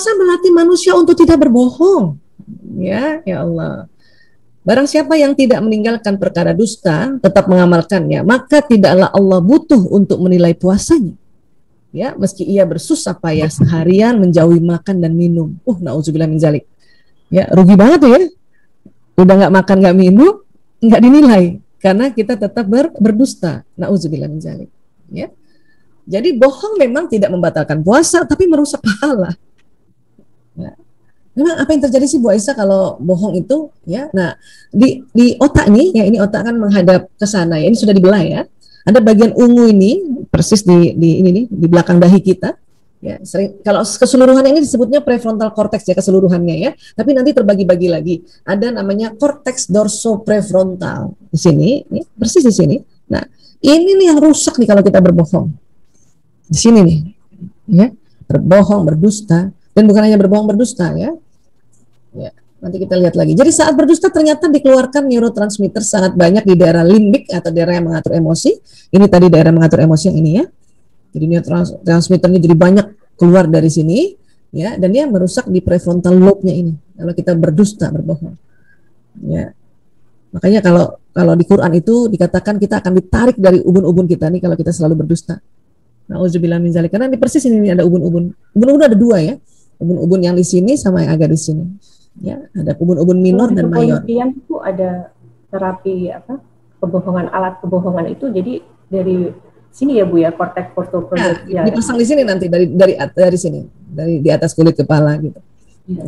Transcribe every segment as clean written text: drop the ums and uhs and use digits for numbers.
Puasa melatih manusia untuk tidak berbohong. Ya, ya Allah. Barang siapa yang tidak meninggalkan perkara dusta, tetap mengamalkannya, maka tidaklah Allah butuh untuk menilai puasanya. Ya, meski ia bersusah payah seharian menjauhi makan dan minum. Nauzubillah min zalik. Ya, rugi banget tuh ya. Udah nggak makan nggak minum, nggak dinilai karena kita tetap berdusta. Nauzubillah min zalik. Ya. Jadi bohong memang tidak membatalkan puasa, tapi merusak pahala. Ya. Memang apa yang terjadi sih Bu Aisyah kalau bohong itu ya. Nah, di otak nih ya, ini otak kan menghadap ke sana ya. Ini sudah dibelah ya. Ada bagian ungu ini persis di ini nih di belakang dahi kita. Ya, sering kalau keseluruhan ini disebutnya prefrontal cortex ya keseluruhannya ya. Tapi nanti terbagi-bagi lagi. Ada namanya cortex dorsoprefrontal di sini, ya, persis di sini. Nah, ini nih yang rusak nih kalau kita berbohong. Di sini nih. Ya, berbohong, berdusta, dan bukan hanya berbohong berdusta ya. Ya, nanti kita lihat lagi. Jadi saat berdusta ternyata dikeluarkan neurotransmitter sangat banyak di daerah limbik atau daerah yang mengatur emosi. Ini tadi daerah mengatur emosi yang ini ya. Jadi neurotransmitternya jadi banyak keluar dari sini ya, dan dia merusak di prefrontal lobe-nya ini. Kalau kita berdusta, berbohong. Ya. Makanya kalau di Quran itu dikatakan kita akan ditarik dari ubun-ubun kita nih kalau kita selalu berdusta. Nauzubillah min zalik. Karena di persis ini ada ubun-ubun. Ubun-ubun ada dua ya. Ubun-ubun yang di sini sama yang agak di sini. Ya, ada ubun-ubun minor dan mayor. Kepolisian itu ada terapi apa? Kebohongan, alat kebohongan itu jadi dari sini ya Bu ya, korteks portofrontal. Ya, dipasang di sini nanti dari sini, dari di atas kulit kepala gitu.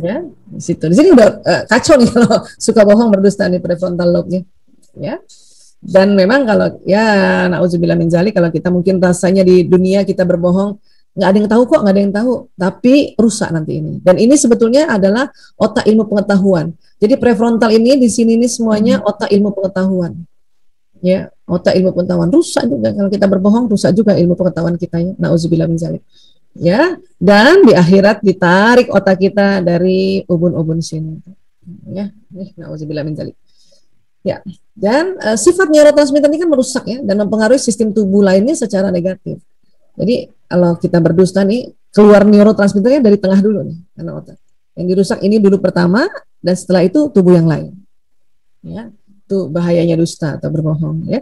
Ya, di situ. Di sini udah kacau nih kalau suka bohong berdusta nih prefrontal lobe-nya. Ya. Dan memang kalau ya nauzubillah min zalik, kalau kita mungkin rasanya di dunia kita berbohong nggak ada yang tahu kok, nggak ada yang tahu, tapi rusak nanti ini. Dan ini sebetulnya adalah otak ilmu pengetahuan. Jadi prefrontal ini di sini ini semuanya otak ilmu pengetahuan. Ya, otak ilmu pengetahuan rusak juga kalau kita berbohong, rusak juga ilmu pengetahuan kita ya. Nauzubillah min zalik. Ya, dan di akhirat ditarik otak kita dari ubun-ubun sini. Ya, nauzubillah min zalik. Ya, dan sifat neurotransmitter ini kan merusak ya dan mempengaruhi sistem tubuh lainnya secara negatif. Jadi kalau kita berdusta nih keluar neurotransmitternya dari tengah dulu nih karena otak. Yang dirusak ini dulu pertama dan setelah itu tubuh yang lain. Ya, itu bahayanya dusta atau berbohong ya.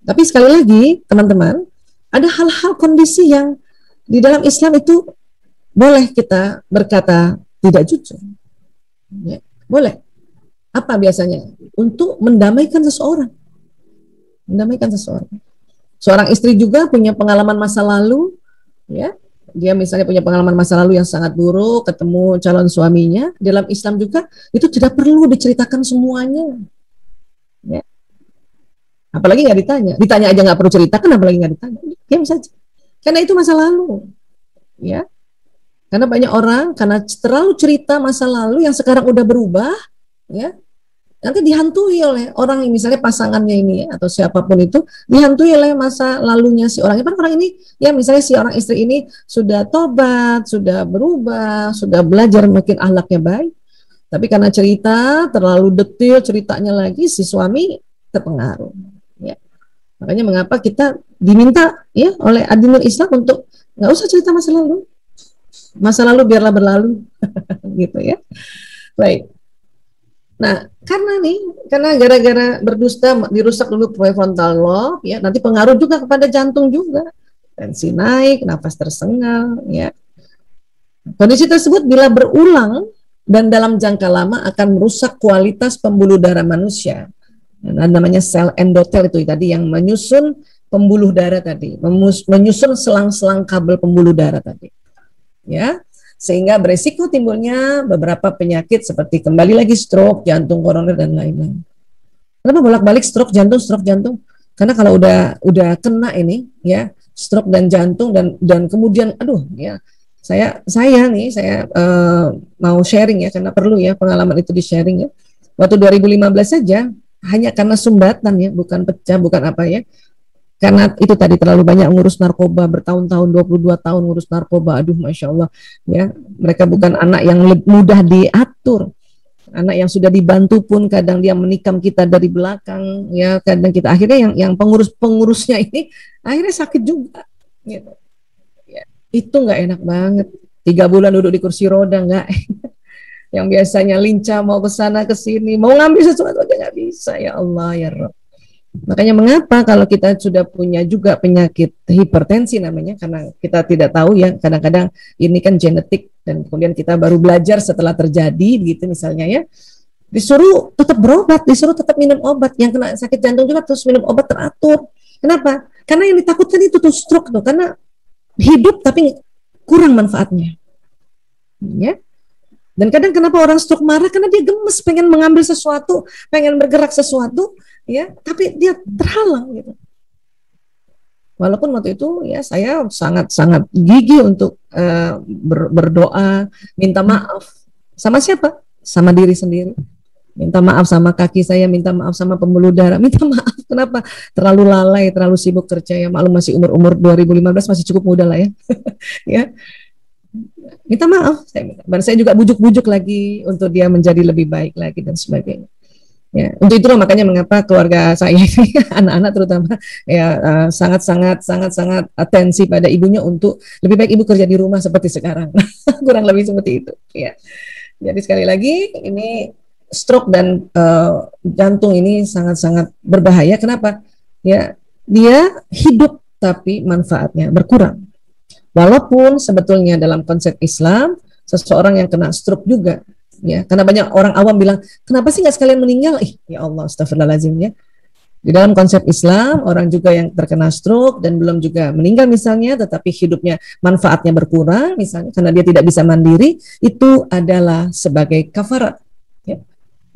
Tapi sekali lagi teman-teman, ada hal-hal kondisi yang di dalam Islam itu boleh kita berkata tidak jujur. Ya, boleh. Apa biasanya? Untuk mendamaikan seseorang. Mendamaikan seseorang. Seorang istri juga punya pengalaman masa lalu, ya. Dia misalnya punya pengalaman masa lalu yang sangat buruk, ketemu calon suaminya. Dalam Islam juga itu tidak perlu diceritakan semuanya. Ya. Apalagi nggak ditanya. Ditanya aja nggak perlu ceritakan, apalagi nggak ditanya. Diam saja. Karena itu masa lalu. Ya. Karena banyak orang karena terlalu cerita masa lalu yang sekarang udah berubah, ya. Nanti dihantui oleh orang yang misalnya pasangannya ini atau siapapun itu dihantui oleh masa lalunya si orang. Orang ini ya misalnya si orang istri ini sudah tobat, sudah berubah, sudah belajar makin akhlaknya baik. Tapi karena cerita terlalu detail ceritanya lagi si suami terpengaruh. Ya. Makanya mengapa kita diminta ya oleh adilul Islam untuk nggak usah cerita masa lalu. Masa lalu biarlah berlalu, gitu ya. Baik. Nah, karena gara-gara berdusta dirusak dulu prefrontal lobe, ya nanti pengaruh juga kepada jantung juga, tensi naik, nafas tersengal, ya. Kondisi tersebut bila berulang dan dalam jangka lama akan merusak kualitas pembuluh darah manusia. Nah, namanya sel endotel itu tadi yang menyusun pembuluh darah tadi, menyusun selang-selang kabel pembuluh darah tadi, ya. Sehingga beresiko timbulnya beberapa penyakit seperti kembali lagi stroke, jantung koroner dan lain-lain. Kenapa bolak-balik stroke jantung? Karena kalau udah kena ini ya stroke dan jantung dan kemudian ya saya mau sharing ya karena perlu ya pengalaman itu di sharing ya. Waktu 2015 saja hanya karena sumbatan ya, bukan pecah, bukan apa ya. Karena itu tadi terlalu banyak ngurus narkoba bertahun-tahun 22 tahun ngurus narkoba, aduh masya Allah ya, mereka bukan anak yang mudah diatur, anak yang sudah dibantu pun kadang dia menikam kita dari belakang ya, kadang kita akhirnya yang pengurusnya ini akhirnya sakit juga gitu ya, itu nggak enak banget 3 bulan duduk di kursi roda nggak, yang biasanya lincah mau ke sana ke sini, mau ngambil sesuatu aja nggak bisa. Ya Allah ya Rabb. Makanya mengapa kalau kita sudah punya juga penyakit hipertensi namanya, karena kita tidak tahu ya, kadang-kadang ini kan genetik dan kemudian kita baru belajar setelah terjadi gitu misalnya ya, disuruh tetap berobat, disuruh tetap minum obat, yang kena sakit jantung juga terus minum obat teratur. Kenapa? Karena yang ditakutkan itu tuh stroke tuh, karena hidup tapi kurang manfaatnya. Ya. Dan kadang kenapa orang stroke marah, karena dia gemes pengen mengambil sesuatu, pengen bergerak sesuatu, ya, tapi dia terhalang gitu. Walaupun waktu itu ya saya sangat-sangat gigih untuk berdoa, minta maaf. Sama siapa? Sama diri sendiri. Minta maaf sama kaki saya, minta maaf sama pembuluh darah, minta maaf. Kenapa? Terlalu lalai, terlalu sibuk kerja ya. Maklum masih umur 2015 masih cukup muda lah ya. Ya. Minta maaf, dan saya juga bujuk-bujuk lagi untuk dia menjadi lebih baik lagi dan sebagainya. Ya, untuk itulah makanya mengapa keluarga saya anak-anak terutama ya sangat-sangat atensi pada ibunya untuk lebih baik ibu kerja di rumah seperti sekarang. Kurang lebih seperti itu. Ya. Jadi sekali lagi ini stroke dan jantung ini sangat-sangat berbahaya. Kenapa? Ya, dia hidup tapi manfaatnya berkurang. Walaupun sebetulnya dalam konsep Islam seseorang yang kena stroke juga, ya, karena banyak orang awam bilang, kenapa sih nggak sekalian meninggal? Ya Allah, astagfirullahaladzim ya. Di dalam konsep Islam, orang juga yang terkena stroke dan belum juga meninggal misalnya, tetapi hidupnya manfaatnya berkurang misalnya karena dia tidak bisa mandiri, itu adalah sebagai kafarat. Ya.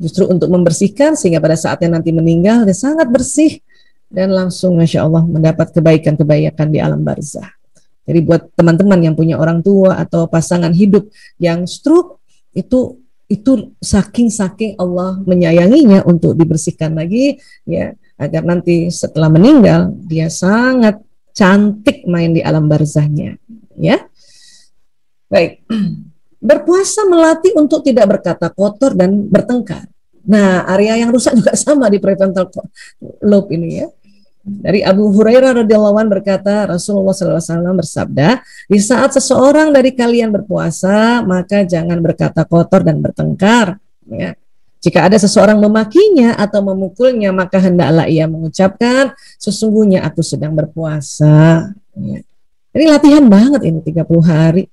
Justru untuk membersihkan sehingga pada saatnya nanti meninggal dia sangat bersih dan langsung Masya Allah mendapat kebaikan-kebaikan di alam barzah. Jadi buat teman-teman yang punya orang tua atau pasangan hidup yang stroke, itu saking Allah menyayanginya untuk dibersihkan lagi ya, agar nanti setelah meninggal dia sangat cantik main di alam barzahnya ya. Baik. Berpuasa melatih untuk tidak berkata kotor dan bertengkar. Nah, area yang rusak juga sama di prefrontal lobe ini ya. Dari Abu Hurairah radhiyallahu anhu berkata, Rasulullah SAW bersabda, di saat seseorang dari kalian berpuasa, maka jangan berkata kotor dan bertengkar. Ya. Jika ada seseorang memakinya atau memukulnya, maka hendaklah ia mengucapkan, sesungguhnya aku sedang berpuasa. Ya. Ini latihan banget ini 30 hari.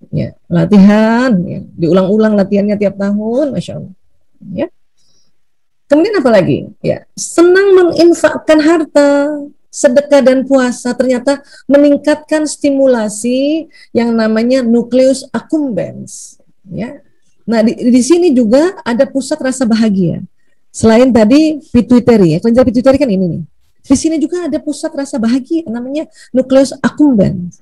Ya, latihan, ya. Diulang-ulang latihannya tiap tahun, Masya Allah. Ya. Kemudian apa lagi? Ya, senang menginfakkan harta, sedekah dan puasa ternyata meningkatkan stimulasi yang namanya nukleus accumbens. Ya. Nah, di sini juga ada pusat rasa bahagia. Selain tadi pituitary, ya, kelenjar pituitary kan ini nih. Di sini juga ada pusat rasa bahagia namanya nukleus accumbens.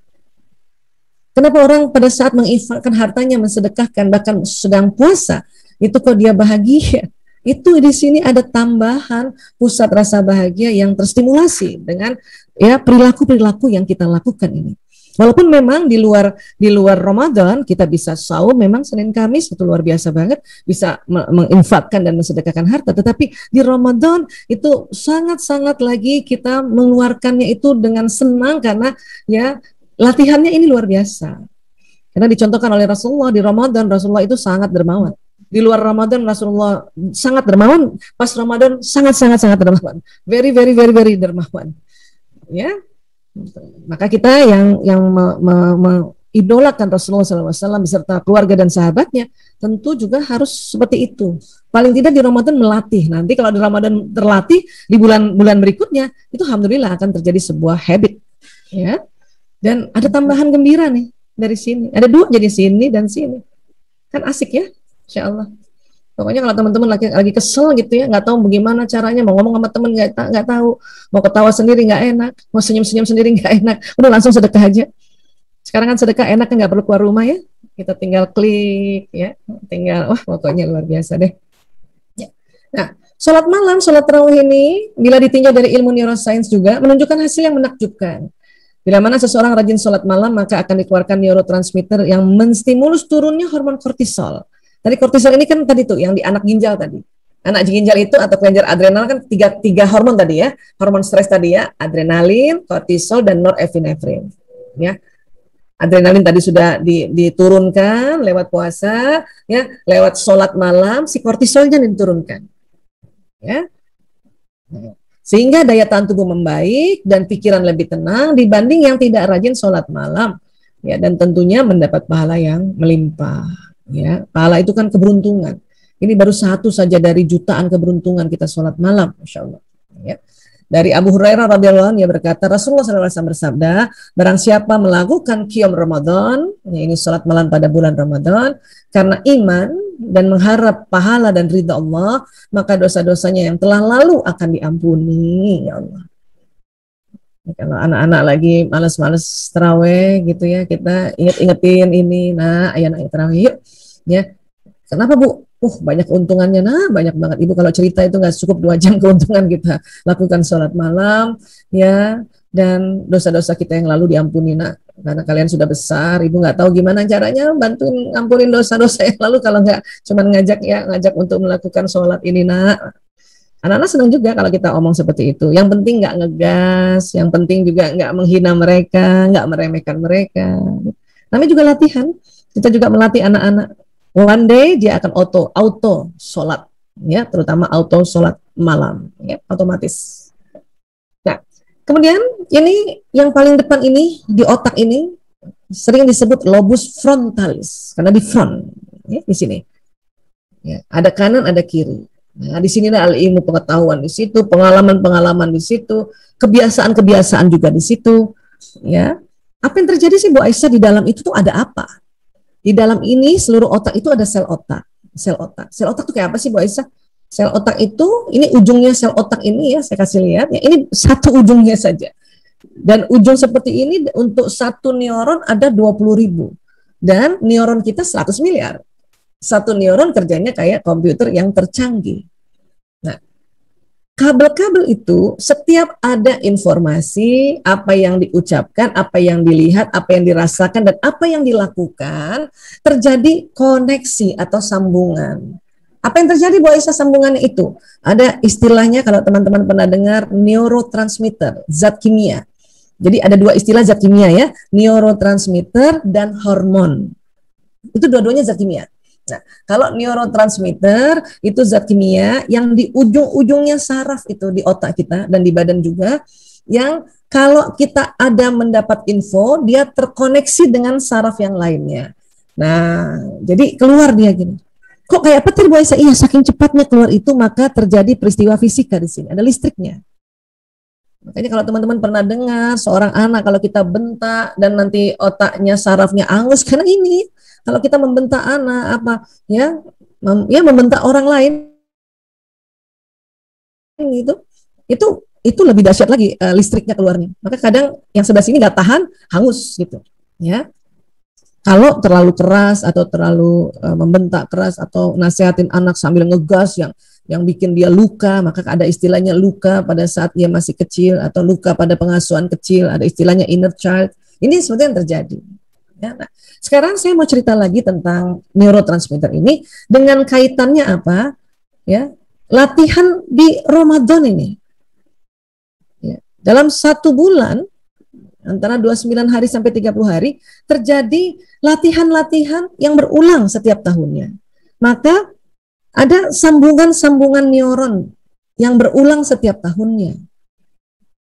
Kenapa orang pada saat menginfakkan hartanya, mensedekahkan, bahkan sedang puasa, itu kok dia bahagia? Itu di sini ada tambahan pusat rasa bahagia yang terstimulasi dengan ya perilaku-perilaku yang kita lakukan ini. Walaupun memang di luar Ramadan kita bisa saum memang Senin Kamis itu luar biasa banget, bisa menginfakkan dan mensedekahkan harta, tetapi di Ramadan itu sangat-sangat lagi kita mengeluarkannya itu dengan senang karena ya latihannya ini luar biasa. Karena dicontohkan oleh Rasulullah di Ramadan, Rasulullah itu sangat dermawan. Di luar Ramadan Rasulullah sangat dermawan, pas Ramadan sangat dermawan, very dermawan. Ya, maka kita yang mengidolakan Rasulullah SAW beserta keluarga dan sahabatnya, tentu juga harus seperti itu. Paling tidak di Ramadan melatih. Nanti kalau di Ramadan terlatih, di bulan berikutnya itu alhamdulillah akan terjadi sebuah habit. Ya, dan ada tambahan gembira nih dari sini. Ada 2 jadi sini dan sini, kan asik ya. Insya Allah. Pokoknya kalau teman-teman lagi kesel gitu ya, nggak tahu bagaimana caranya, mau ngomong sama teman nggak tahu, mau ketawa sendiri nggak enak, mau senyum-senyum sendiri nggak enak, udah langsung sedekah aja. Sekarang kan sedekah enak kan, nggak perlu keluar rumah ya, kita tinggal klik ya, tinggal pokoknya luar biasa deh. Ya. Nah, sholat malam, sholat tarawih ini bila ditinjau dari ilmu neuroscience juga menunjukkan hasil yang menakjubkan. Bila mana seseorang rajin sholat malam, maka akan dikeluarkan neurotransmitter yang menstimulus turunnya hormon kortisol. Tadi kortisol ini kan tadi tuh yang di anak ginjal tadi. Anak ginjal itu atau kelenjar adrenal kan tiga hormon tadi ya. Hormon stres tadi ya, adrenalin, kortisol dan norepinefrin. Ya. Adrenalin tadi sudah diturunkan lewat puasa, ya, lewat sholat malam, si kortisolnya diturunkan, ya. Sehingga daya tahan tubuh membaik dan pikiran lebih tenang dibanding yang tidak rajin sholat malam, ya, dan tentunya mendapat pahala yang melimpah, ya. Pahala itu kan keberuntungan. Ini baru satu saja dari jutaan keberuntungan kita sholat malam, Masya Allah, ya. Dari Abu Hurairah radhiyallahu anhu, dia berkata, Rasulullah SAW bersabda, barang siapa melakukan qiyam Ramadan, ya, ini salat malam pada bulan Ramadan, karena iman dan mengharap pahala dan ridha Allah, maka dosa-dosanya yang telah lalu akan diampuni, ya Allah. Kalau anak-anak lagi malas-malas tarawih gitu ya, kita inget-ingetin ini, nah, ayo naik tarawih yuk, ya. Kenapa Bu? Banyak keuntungannya. Nah, banyak banget. Ibu kalau cerita itu nggak cukup 2 jam keuntungan kita lakukan sholat malam, ya, dan dosa-dosa kita yang lalu diampuni, nak. Karena kalian sudah besar, Ibu nggak tahu gimana caranya bantuin ngampunin dosa-dosa yang lalu kalau nggak cuman ngajak untuk melakukan sholat ini, nak. Anak-anak senang juga kalau kita omong seperti itu. Yang penting nggak ngegas, yang penting juga nggak menghina mereka, nggak meremehkan mereka. Namanya juga latihan. Kita juga melatih anak-anak. One day dia akan auto sholat, ya, terutama auto sholat malam, ya, otomatis. Nah, kemudian ini yang paling depan ini di otak ini sering disebut lobus frontalis karena di front, ya, di sini. Ya, ada kanan, ada kiri. Nah, di sini ada ilmu pengetahuan di situ, pengalaman-pengalaman di situ, kebiasaan-kebiasaan juga di situ, ya. Apa yang terjadi sih Bu Aisyah di dalam itu tuh ada apa? Di dalam ini seluruh otak itu ada sel otak. Sel otak. Sel otak itu kayak apa sih Bu Aisyah? Sel otak itu, ini ujungnya sel otak ini ya, saya kasih lihat. Ya, ini satu ujungnya saja. Dan ujung seperti ini untuk satu neuron ada 20.000. Dan neuron kita 100 miliar. Satu neuron kerjanya kayak komputer yang tercanggih. Nah, kabel-kabel itu setiap ada informasi, apa yang diucapkan, apa yang dilihat, apa yang dirasakan, dan apa yang dilakukan, terjadi koneksi atau sambungan. Apa yang terjadi Bu Aisyah sambungannya itu? Ada istilahnya kalau teman-teman pernah dengar neurotransmitter, zat kimia. Jadi ada 2 istilah zat kimia ya, neurotransmitter dan hormon. Itu dua-duanya zat kimia. Nah, kalau neurotransmitter itu zat kimia yang di ujung-ujungnya saraf itu di otak kita dan di badan juga, yang kalau kita ada mendapat info, dia terkoneksi dengan saraf yang lainnya. Nah, jadi keluar dia gini. Kok kayak petir Bu Aisyah? Iya, saking cepatnya keluar itu maka terjadi peristiwa fisika di sini. Ada listriknya. Makanya kalau teman-teman pernah dengar seorang anak kalau kita bentak dan nanti otaknya sarafnya angus karena ini. Kalau kita membentak anak apa ya, membentak orang lain itu lebih dahsyat lagi listriknya keluarnya. Maka kadang yang sebelah sini nggak tahan, hangus gitu, ya. Kalau terlalu keras atau terlalu membentak keras atau nasihatin anak sambil ngegas yang bikin dia luka, maka ada istilahnya luka pada saat dia masih kecil atau luka pada pengasuhan kecil, ada istilahnya inner child. Ini sebenarnya yang terjadi. Ya, nah, sekarang saya mau cerita lagi tentang neurotransmitter ini dengan kaitannya apa? Ya, latihan di Ramadan ini. Ya, dalam 1 bulan antara 29 hari sampai 30 hari terjadi latihan-latihan yang berulang setiap tahunnya. Maka ada sambungan-sambungan neuron yang berulang setiap tahunnya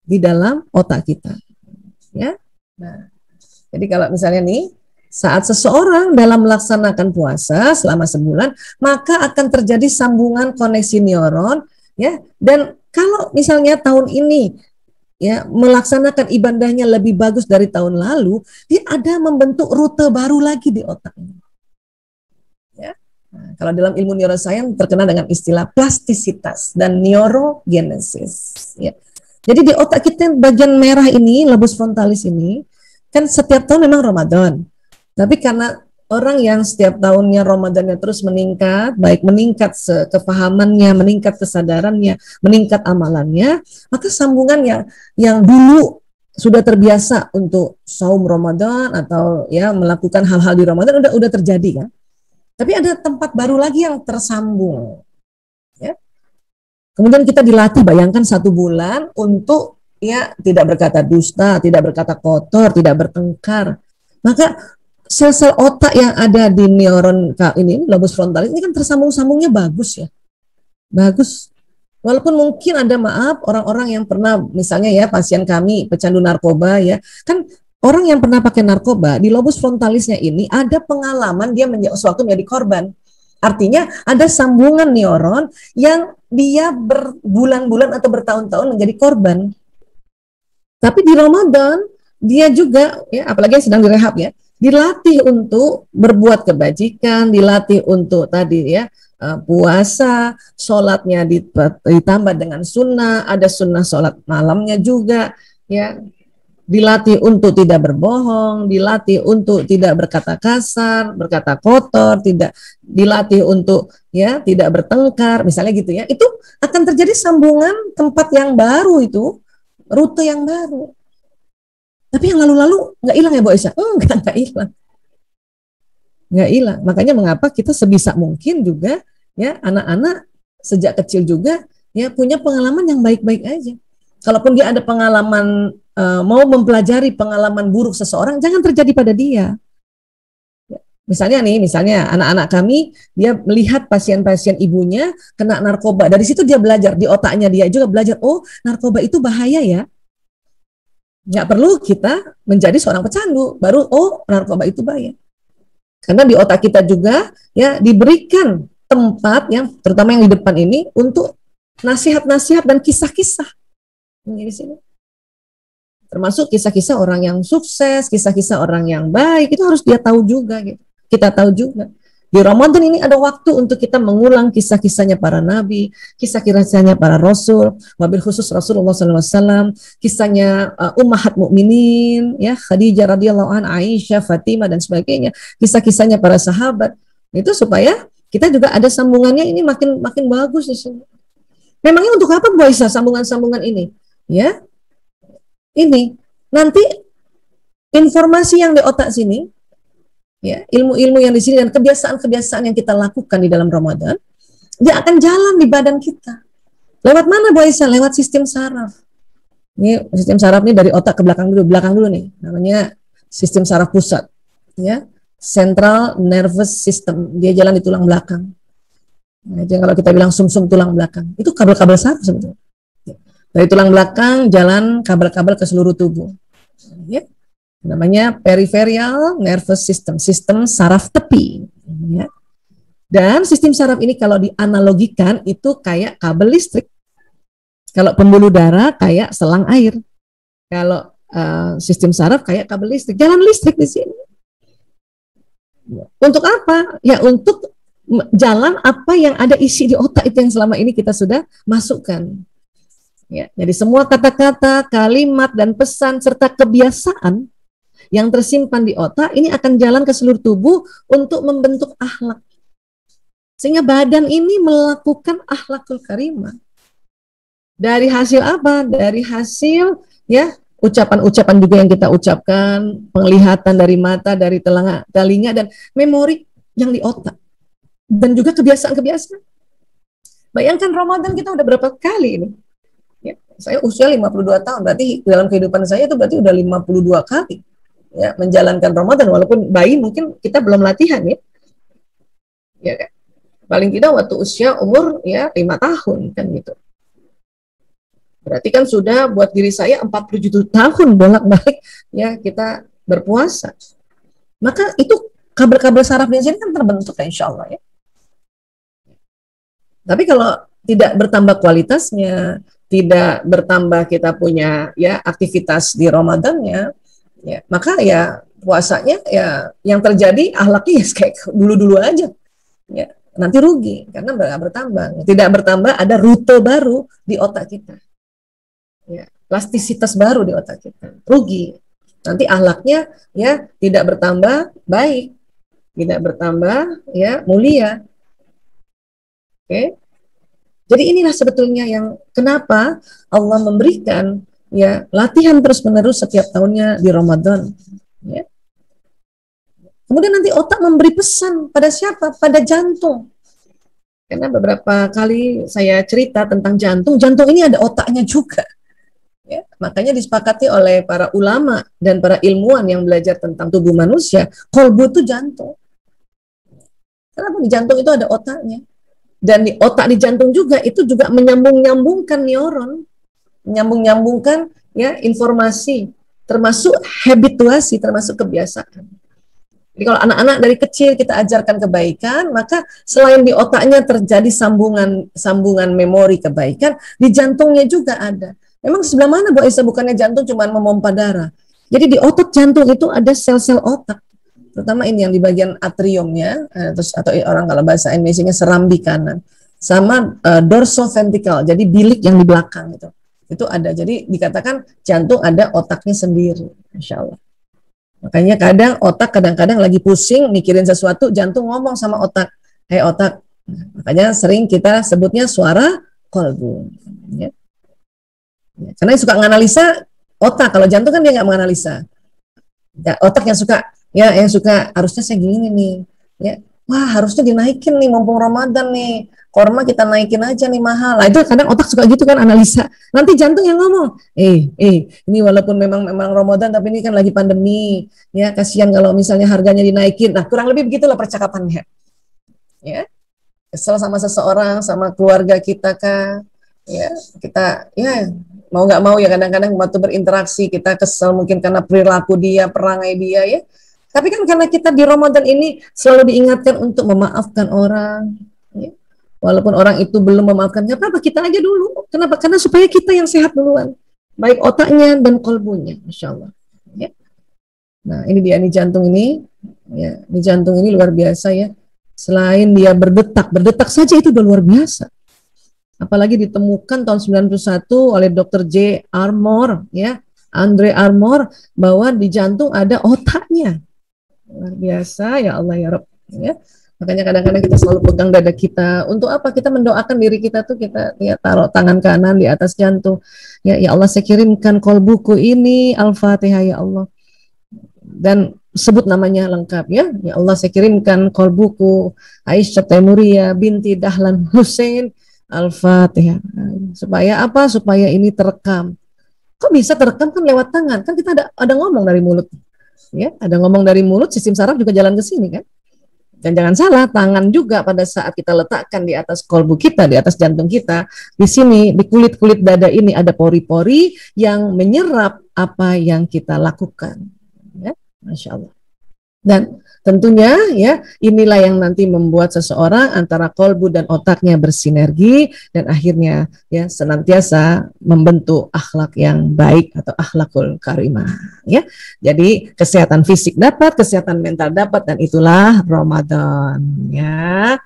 di dalam otak kita. Ya. Nah, jadi kalau misalnya nih, saat seseorang dalam melaksanakan puasa selama sebulan, maka akan terjadi sambungan koneksi neuron, ya. Dan kalau misalnya tahun ini ya melaksanakan ibadahnya lebih bagus dari tahun lalu, dia ada membentuk rute baru lagi di otaknya. Ya. Nah, kalau dalam ilmu neuroscience terkenal dengan istilah plastisitas dan neurogenesis. Ya. Jadi di otak kita bagian merah ini, lobus frontalis ini, kan setiap tahun memang Ramadan. Tapi karena orang yang setiap tahunnya Ramadannya terus meningkat, baik meningkat kepahamannya, meningkat kesadarannya, meningkat amalannya, maka sambungannya yang dulu sudah terbiasa untuk saum Ramadan atau ya melakukan hal-hal di Ramadan udah terjadi kan. Tapi ada tempat baru lagi yang tersambung. Ya. Kemudian kita dilatih, bayangkan 1 bulan untuk ya tidak berkata dusta, tidak berkata kotor, tidak bertengkar. Maka sel-sel otak yang ada di neuron ini, lobus frontalis ini kan tersambung-sambungnya bagus ya. Bagus. Walaupun mungkin ada, maaf, orang-orang yang pernah, misalnya ya pasien kami pecandu narkoba ya, kan orang yang pernah pakai narkoba di lobus frontalisnya ini ada pengalaman dia suatu menjadi korban. Artinya ada sambungan neuron yang dia berbulan-bulan atau bertahun-tahun menjadi korban. Tapi di Ramadan dia juga ya, apalagi yang sedang direhab ya, dilatih untuk berbuat kebajikan, dilatih untuk tadi ya puasa, sholatnya ditambah dengan sunnah, ada sunnah sholat malamnya juga ya, dilatih untuk tidak berbohong, dilatih untuk tidak berkata kasar, berkata kotor, tidak dilatih untuk ya tidak bertengkar, misalnya gitu ya. Itu akan terjadi sambungan tempat yang baru itu, rute yang baru. Tapi yang lalu-lalu nggak hilang ya Bu Aisyah? Nggak hilang. Nggak hilang. Makanya mengapa kita sebisa mungkin juga ya anak-anak sejak kecil juga ya punya pengalaman yang baik-baik aja. Kalaupun dia ada pengalaman mau mempelajari pengalaman buruk seseorang, jangan terjadi pada dia. Misalnya anak-anak kami, dia melihat pasien-pasien ibunya kena narkoba. Dari situ dia belajar, di otaknya dia juga belajar, oh narkoba itu bahaya ya. Nggak perlu kita menjadi seorang pecandu, baru oh narkoba itu bahaya. Karena di otak kita juga ya diberikan tempat yang terutama yang di depan ini untuk nasihat-nasihat dan kisah-kisah. Ini di sini. Termasuk kisah-kisah orang yang sukses, kisah-kisah orang yang baik, itu harus dia tahu juga gitu. Kita tahu juga. Di Ramadan ini ada waktu untuk kita mengulang kisah-kisahnya para nabi, kisah-kisahnya para rasul, wabil khusus Rasulullah SAW, kisahnya ummahat mukminin, ya Khadijah radhiyallahu anha, Aisyah, Fatimah dan sebagainya, kisah-kisahnya para sahabat. Itu supaya kita juga ada sambungannya, ini makin bagus di sini. Memangnya untuk apa Bu Aisyah sambungan-sambungan ini? Ya, ini nanti informasi yang di otak sini, ya ilmu-ilmu yang di sini dan kebiasaan-kebiasaan yang kita lakukan di dalam Ramadan, dia akan jalan di badan kita. Lewat mana Bu Aisyah? Lewat sistem saraf. Ini sistem saraf ini dari otak ke belakang dulu nih, namanya sistem saraf pusat, ya Central Nervous System. Dia jalan di tulang belakang. Nah, jadi kalau kita bilang sumsum tulang belakang, itu kabel-kabel saraf sebetulnya. Dari tulang belakang jalan kabel-kabel ke seluruh tubuh. Ya. Namanya peripheral nervous system, sistem saraf tepi. Ya. Dan sistem saraf ini kalau dianalogikan itu kayak kabel listrik. Kalau pembuluh darah kayak selang air. Kalau sistem saraf kayak kabel listrik, jalan listrik di sini. Untuk apa? Ya untuk jalan apa yang ada isi di otak itu yang selama ini kita sudah masukkan. Ya, jadi semua kata-kata, kalimat, dan pesan, serta kebiasaan yang tersimpan di otak, ini akan jalan ke seluruh tubuh untuk membentuk akhlak. Sehingga badan ini melakukan akhlakul karimah. Dari hasil apa? Dari hasil ya ucapan-ucapan juga yang kita ucapkan, penglihatan dari mata, dari telinga, dan memori yang di otak. Dan juga kebiasaan-kebiasaan. Bayangkan Ramadan kita udah berapa kali ini? Ya, saya usia 52 tahun, berarti dalam kehidupan saya itu berarti udah 52 kali ya menjalankan Ramadan, walaupun bayi mungkin kita belum latihan ya. Ya kan? Paling tidak waktu usia umur ya 5 tahun kan gitu. Berarti kan sudah buat diri saya 47 tahun bolak-balik ya kita berpuasa. Maka itu kabel-kabel saraf di sini kan terbentuk insya Allah ya. Tapi kalau tidak bertambah kualitasnya, tidak bertambah kita punya ya aktivitas di Ramadannya, ya maka ya puasanya ya yang terjadi akhlaknya ya kayak dulu-dulu aja, ya nanti rugi karena nggak bertambah, tidak bertambah ada rute baru di otak kita, ya plastisitas baru di otak kita, rugi nanti akhlaknya ya tidak bertambah baik, tidak bertambah ya mulia, oke. Jadi inilah sebetulnya yang kenapa Allah memberikan ya latihan terus-menerus setiap tahunnya di Ramadan. Ya. Kemudian nanti otak memberi pesan pada siapa? Pada jantung. Karena beberapa kali saya cerita tentang jantung ini ada otaknya juga. Ya, makanya disepakati oleh para ulama dan para ilmuwan yang belajar tentang tubuh manusia, kolbu itu jantung. Kenapa di jantung itu ada otaknya? Dan di otak di jantung juga itu juga menyambung-nyambungkan neuron, menyambung-nyambungkan ya informasi, termasuk habituasi, termasuk kebiasaan. Jadi kalau anak-anak dari kecil kita ajarkan kebaikan, maka selain di otaknya terjadi sambungan memori kebaikan, di jantungnya juga ada. Memang sebelah mana Bu Aisyah, bukannya jantung cuma memompa darah. Jadi di otot jantung itu ada sel-sel otak. Terutama ini yang di bagian atriumnya, terus atau orang kalau bahasa Indonesia serambi kanan, sama dorsoventrikel, jadi bilik yang di belakang itu ada. Jadi dikatakan jantung ada otaknya sendiri, Masya Allah. Makanya kadang otak kadang-kadang lagi pusing mikirin sesuatu, jantung ngomong sama otak, hey otak. Makanya sering kita sebutnya suara kolbu. Ya. Karena yang suka menganalisa otak, kalau jantung kan dia nggak menganalisa. Ya, otak yang suka harusnya saya gini nih, ya, wah harusnya dinaikin nih mumpung Ramadan nih, korma kita naikin aja nih mahal. Nah, itu kadang otak suka gitu kan analisa. Nanti jantung yang ngomong, ini walaupun memang Ramadan tapi ini kan lagi pandemi, ya kasihan kalau misalnya harganya dinaikin. Nah kurang lebih begitulah percakapannya, ya kesel sama seseorang, sama keluarga kita kah, ya kita ya mau nggak mau ya kadang-kadang waktu berinteraksi kita kesel mungkin karena perilaku dia, perangai dia ya. Tapi kan karena kita di Ramadan ini selalu diingatkan untuk memaafkan orang, ya. Walaupun orang itu belum memaafkan, nggak apa-apa kita aja dulu. Kenapa? Karena supaya kita yang sehat duluan, baik otaknya dan kolbunya, Masya Allah. Ya. Nah ini dia nih jantung ini, ya, ini jantung ini luar biasa ya. Selain dia berdetak saja itu udah luar biasa. Apalagi ditemukan tahun 91 oleh Dr. J. Armour, ya, Andre Armour, bahwa di jantung ada otaknya. Luar biasa, ya Allah ya Rabb. Ya. Makanya kadang-kadang kita selalu pegang dada kita. Untuk apa? Kita mendoakan diri kita tuh kita ya, taruh tangan kanan di atas jantung. Ya Allah saya kirimkan kolbuku ini, Al-Fatihah ya Allah. Dan sebut namanya lengkap ya. Ya Allah saya kirimkan kolbuku Aisyah Taimuria binti Dahlan Hussein, Al-Fatihah. Supaya apa? Supaya ini terekam. Kok bisa terekam? Kan lewat tangan. Kan kita ada ngomong dari mulut. Ya, ada ngomong dari mulut, sistem saraf juga jalan ke sini kan. Dan jangan salah, tangan juga pada saat kita letakkan di atas kolbu kita, di atas jantung kita, di sini di kulit-kulit dada ini ada pori-pori yang menyerap apa yang kita lakukan. Ya, Masya Allah. Dan tentunya ya inilah yang nanti membuat seseorang antara kolbu dan otaknya bersinergi dan akhirnya ya senantiasa membentuk akhlak yang baik atau akhlakul karimah ya. Jadi kesehatan fisik dapat, kesehatan mental dapat, dan itulah Ramadan ya.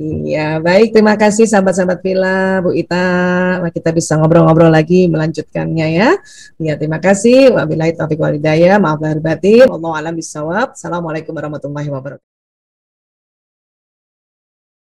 Iya, baik, terima kasih sahabat-sahabat Villa, Bu Ita. Kita bisa ngobrol-ngobrol lagi melanjutkannya ya. Ya, terima kasih. Wabillahi taufiq wal hidayah. Maaf lahir batin. Wallahu a'lam bishawab. Assalamualaikum warahmatullahi wabarakatuh.